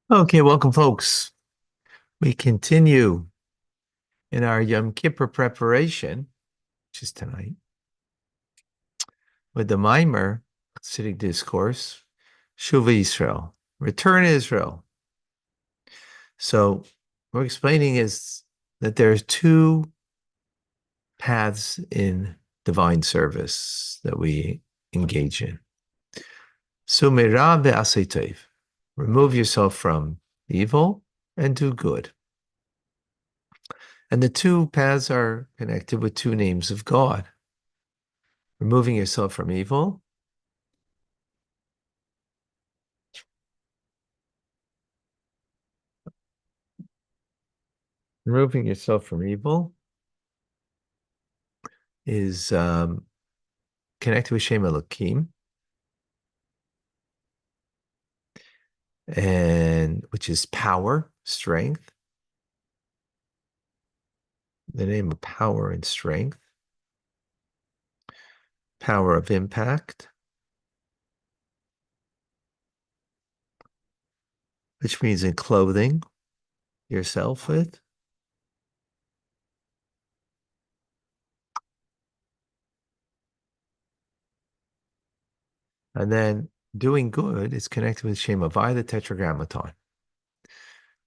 Okay, welcome, folks. We continue in our Yom Kippur preparation, which is tonight, with the Mimer Hasidic discourse, Shuva Israel, Return to Israel. So, what we're explaining is that there's two paths in divine service that we engage in. Sumera ve'asei, remove yourself from evil and do good. And the two paths are connected with two names of God. Removing yourself from evil removing yourself from evil is connected with Shem Elohim, and which is power, strength, the name of power and strength, power of impact, which means in clothing yourself with. And then doing good is connected with Shem Havai, the Tetragrammaton,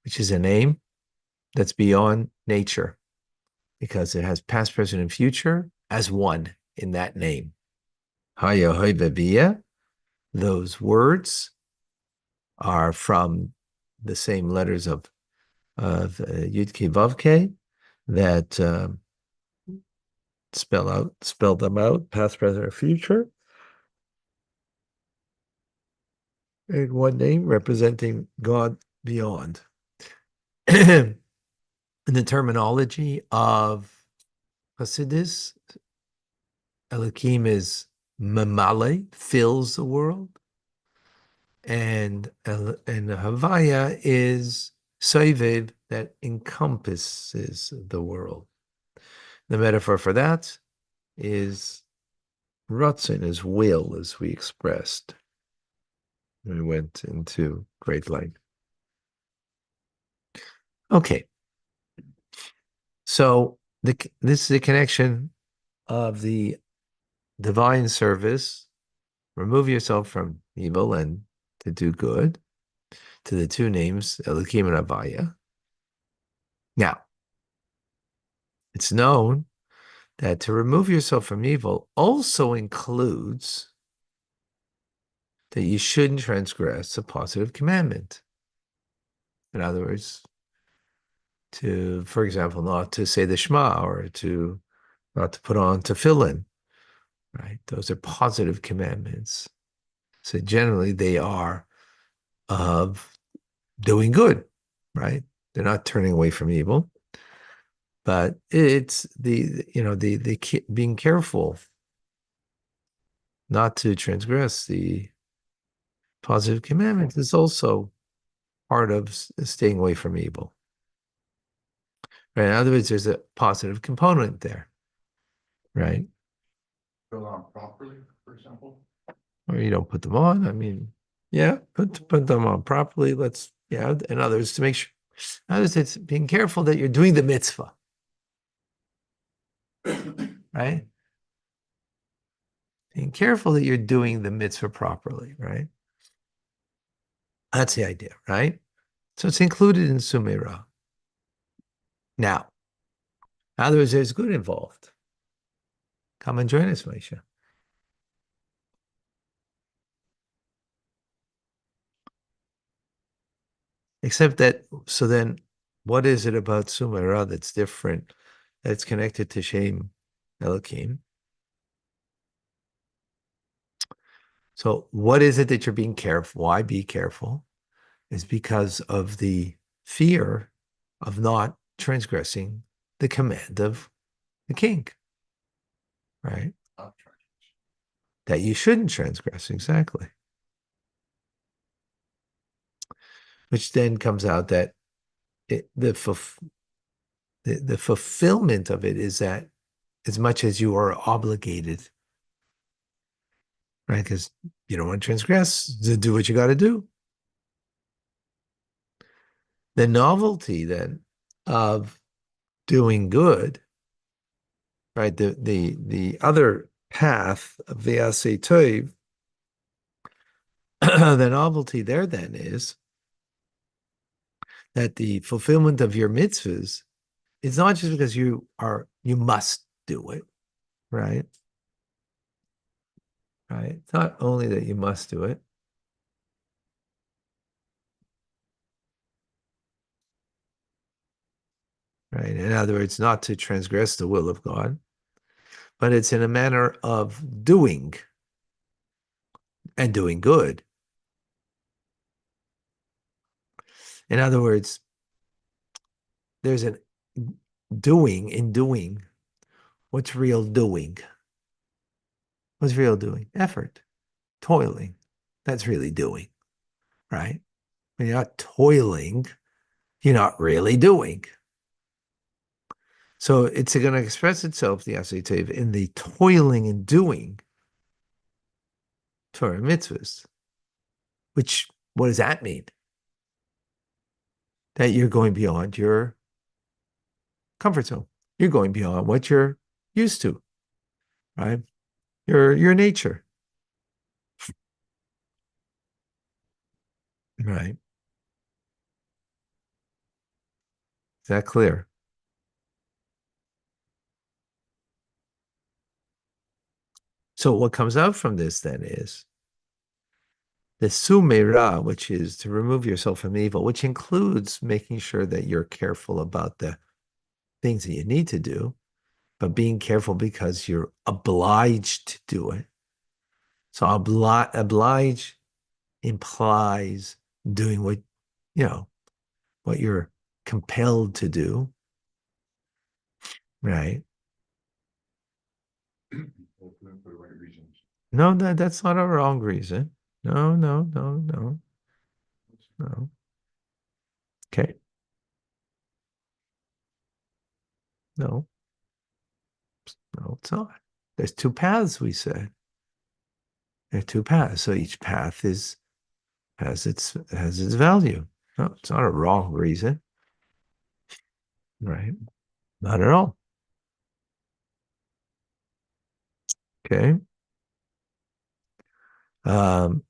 which is a name that's beyond nature because it has past, present, and future as one in that name. Haya Hoy Vevia, those words are from the same letters of Yud Ke Vav Ke that spell them out, past, present, or future, in one name representing God beyond. In the terminology of Chassidus, Elohim is mamale, fills the world, and Havaya is soivev, that encompasses the world. The metaphor for that is Ratzon, is will, as we expressed. We went into great length. Okay. So this is the connection of the divine service, remove yourself from evil and to do good, to the two names, Elohim and Havaya. Now, it's known that to remove yourself from evil also includes that you shouldn't transgress a positive commandment. In other words, for example, not to say the Shema or not to put on tefillin, right? Those are positive commandments. So generally they are of doing good, right? They're not turning away from evil, but it's the being careful not to transgress the positive commandments is also part of staying away from evil. Right? In other words, there's a positive component there, right? Fill out properly, for example. Or you don't put them on. I mean, yeah, put them on properly. And others to make sure. Others, it's being careful that you're doing the mitzvah, right? Being careful that you're doing the mitzvah properly, right? That's the idea, right? So it's included in Sumera. Now, in other words, there's good involved. Come and join us, Maisha. Except that, so then what is it about Sumera that's different, that's connected to Shem Elohim? So what is it that you're being careful? Why be careful? Is because of the fear of not transgressing the command of the king, right? That you shouldn't transgress, exactly. Which then comes out that the fulfillment of it is that as much as you are obligated, right? Because you don't want to transgress, to do what you got to do. The novelty then of doing good, right? The other path of the Asay Tov, the novelty there then is that the fulfillment of your mitzvahs is not just because you must do it, right? Right. It's not only that you must do it. Right. In other words, not to transgress the will of God, but it's in a manner of doing and doing good. In other words, there's an doing in doing. What's real doing? What's real doing? Effort, toiling. That's really doing, right? When you're not toiling, you're not really doing. So it's going to express itself, the Asay in the toiling and doing Torah mitzvahs. Which, what does that mean? That you're going beyond your comfort zone. You're going beyond what you're used to, right? Your nature, right? Is that clear? So what comes out from this then is the sumera, which is to remove yourself from evil, which includes making sure that you're careful about the things that you need to do, but being careful because you're obliged to do it. So oblige implies doing what, what you're compelled to do, right? Ultimately for the right reasons. No, that's not a wrong reason. No, no, no, no, no. Okay. No, no, it's not. There's two paths, we said. There are two paths. So each path has its value. No, it's not a wrong reason. Right. Not at all. Okay. Um,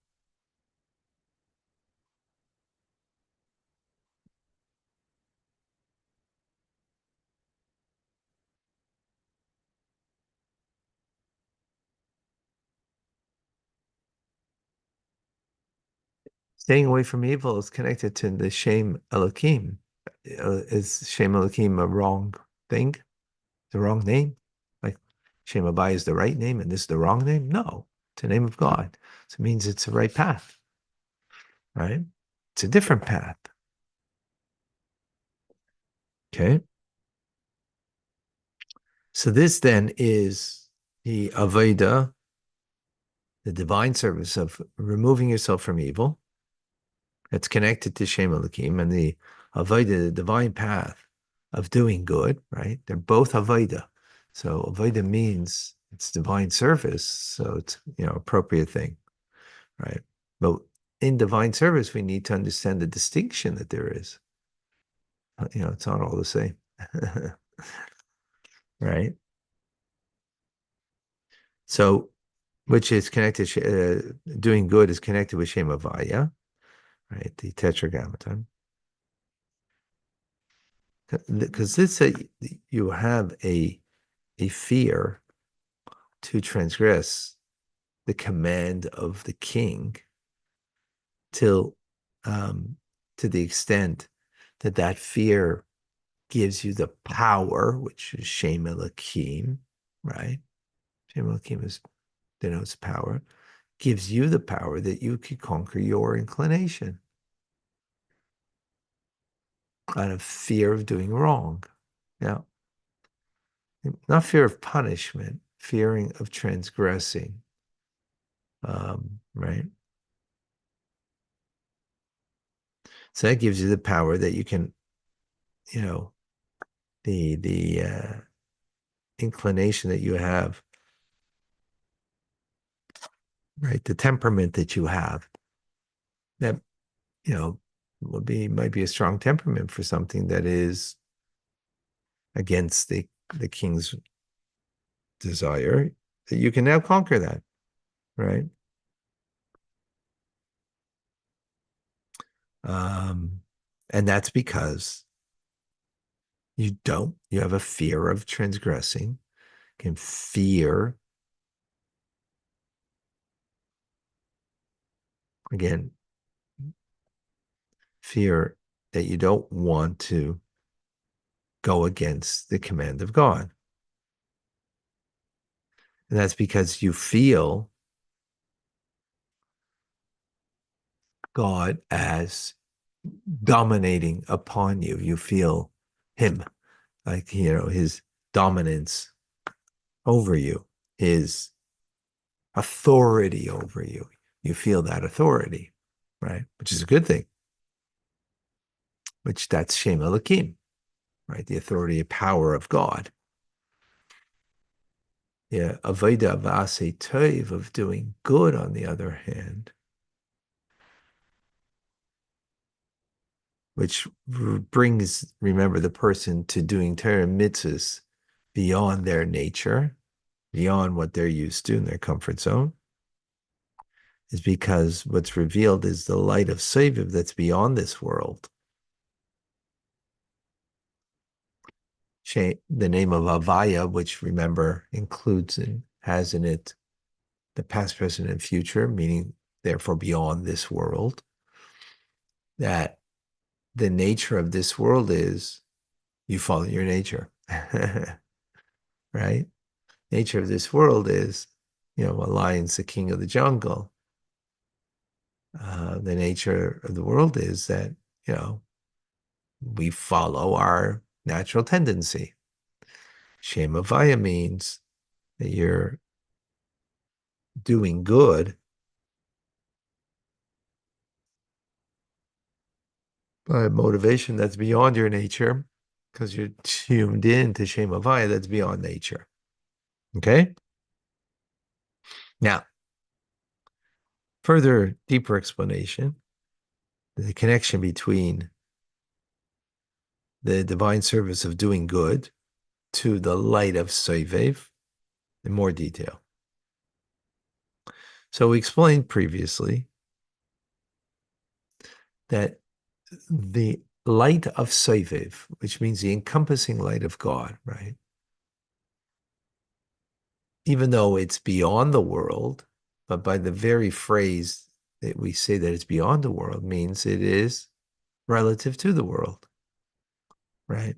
Staying away from evil is connected to the Shem Elohim. Is Shem Elohim a wrong thing? The wrong name? Like Shem Abai is the right name and this is the wrong name? No, it's the name of God. So it means it's the right path, right? It's a different path. Okay. So this then is the Aveda, the divine service of removing yourself from evil. That's connected to Shem Elohim, and the Aveda, the divine path of doing good, right? They're both Aveda. So Aveda means it's divine service. So it's, appropriate thing, right? But in divine service, we need to understand the distinction that there is. It's not all the same, right? So, which is connected, doing good is connected with Shem Havaya, right? The Tetragrammaton. Because this, you have a fear to transgress the command of the king till to the extent that that fear gives you the power, which is Shem Elohim, right? Shem Elohim denotes power, gives you the power that you can conquer your inclination out of fear of doing wrong. Now, not fear of punishment, fearing of transgressing, right? So that gives you the power that you can, the inclination that you have, right? The temperament that you have, that, might be a strong temperament for something that is against the king's desire, that you can now conquer that, right? Um, and that's because you have a fear of transgressing, can fear, again, fear that you don't want to go against the command of God. And that's because you feel God as dominating upon you. You feel him, like, his dominance over you, his authority over you. You feel that authority, right? Which is a good thing, which that's Shem Elohim, right? The authority and power of God. Yeah, Avodah V'aseh Tov, of doing good, on the other hand, which brings, remember, the person to doing Torah mitzvahs beyond their nature, beyond what they're used to in their comfort zone, is because what's revealed is the light of Seviv that's beyond this world. The name of Avaya, which, remember, includes and has in it the past, present, and future, meaning therefore beyond this world, that the nature of this world is you follow your nature, right? Nature of this world is, a lion's the king of the jungle. The nature of the world is that, we follow our natural tendency. Shem Havaya means that you're doing good by a motivation that's beyond your nature, because you're tuned in to Shem Havaya that's beyond nature. Okay? Now, further deeper explanation, the connection between the divine service of doing good to the light of Soivev in more detail. So we explained previously that the light of Soivev, which means the encompassing light of God, right? Even though it's beyond the world, but by the very phrase that we say that it's beyond the world means it is relative to the world, right?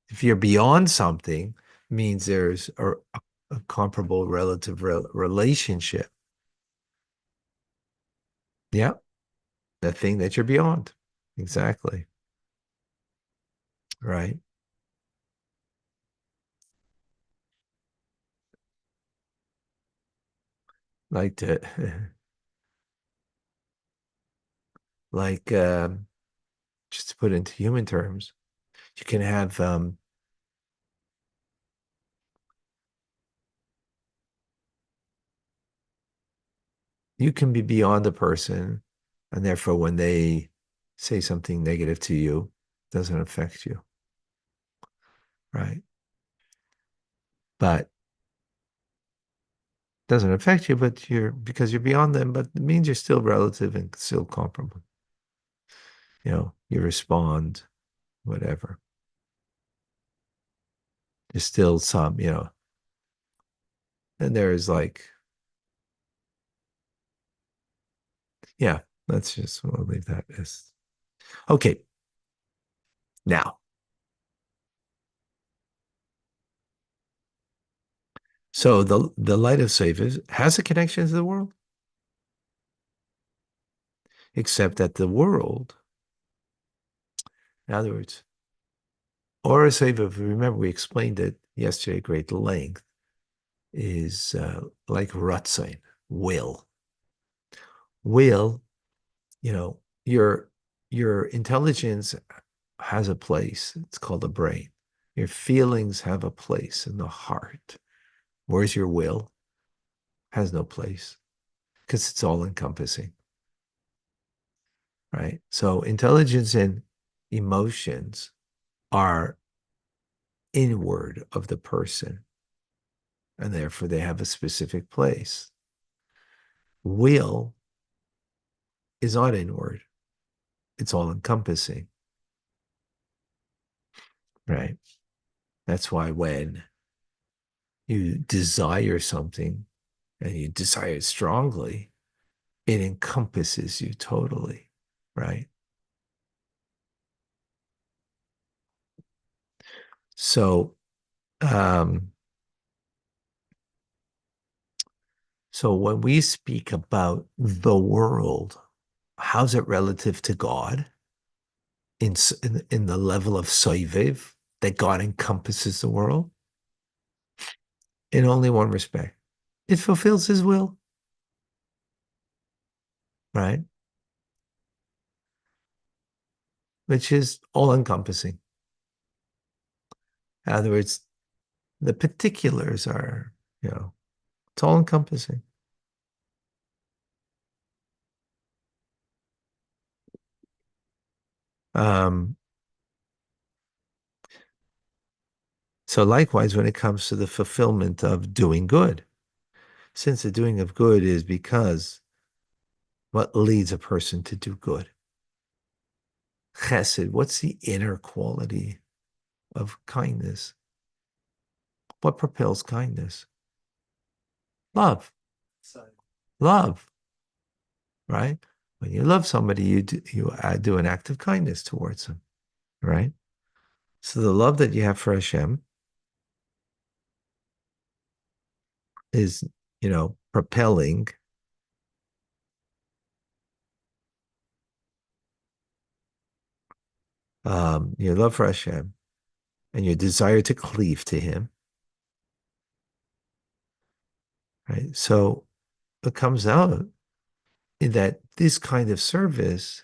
If you're beyond something, means there's a comparable relative relationship. Yeah, the thing that you're beyond. Exactly. Right. Like to, like, just to put it into human terms, you can have, you can be beyond a person, and therefore when they say something negative to you, it doesn't affect you, right? But doesn't affect you, but because you're beyond them, but it means you're still relative and still comparable. You respond, whatever. There's still some, and there's like, yeah, we'll leave that as, okay. Now, so the light of Sefer has a connection to the world, except that the world, in other words, Or Sefer, remember we explained it yesterday at great length, is like Ratzain, will. Will, your intelligence has a place. It's called the brain. Your feelings have a place in the heart. Where's your will? Has no place, because it's all encompassing. right? So intelligence and emotions are inward of the person, and therefore they have a specific place. Will is not inward, it's all encompassing, right? That's why when you desire something and you desire it strongly, it encompasses you totally, right? So, um, so when we speak about the world, how's it relative to God in the level of soivev, that God encompasses the world? In only one respect. It fulfills his will, right? Which is all encompassing. In other words, the particulars are, it's all encompassing. Um, so likewise, when it comes to the fulfillment of doing good, since the doing of good is because what leads a person to do good? Chesed, what's the inner quality of kindness? What propels kindness? Love. Love, right? When you love somebody, you do an act of kindness towards them, right? So the love that you have for Hashem is, propelling your love for Hashem and your desire to cleave to Him, right? So it comes out that this kind of service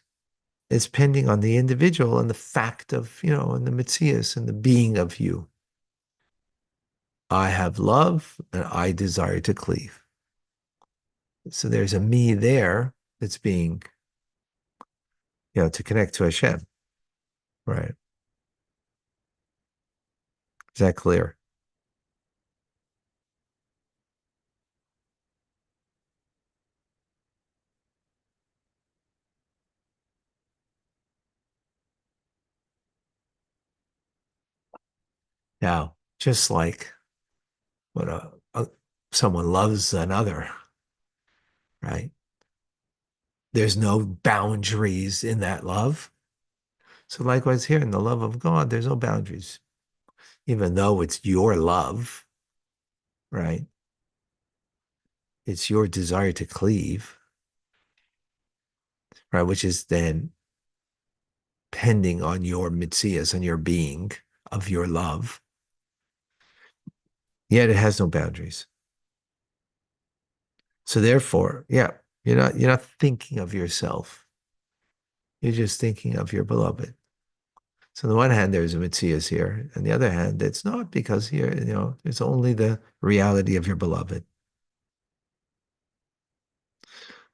is pending on the individual and the fact of, and the mitzias and the being of you. I have love and I desire to cleave. So there's a me there that's being, to connect to Hashem, right? Is that clear? Now, just like when someone loves another, right? There's no boundaries in that love. So likewise here in the love of God, there's no boundaries, even though it's your love, right? It's your desire to cleave, right? Which is then pending on your mitzias, on your being of your love. Yet it has no boundaries. So therefore, yeah, you're not thinking of yourself. You're just thinking of your beloved. So on the one hand, there's a mitzias here. On the other hand, it's not, because here, it's only the reality of your beloved.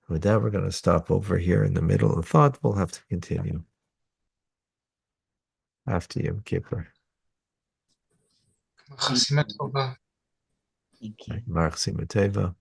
With that, we're going to stop over here in the middle of thought. We'll have to continue after Yom Kippur. חסימת טובה. Mark Simateva.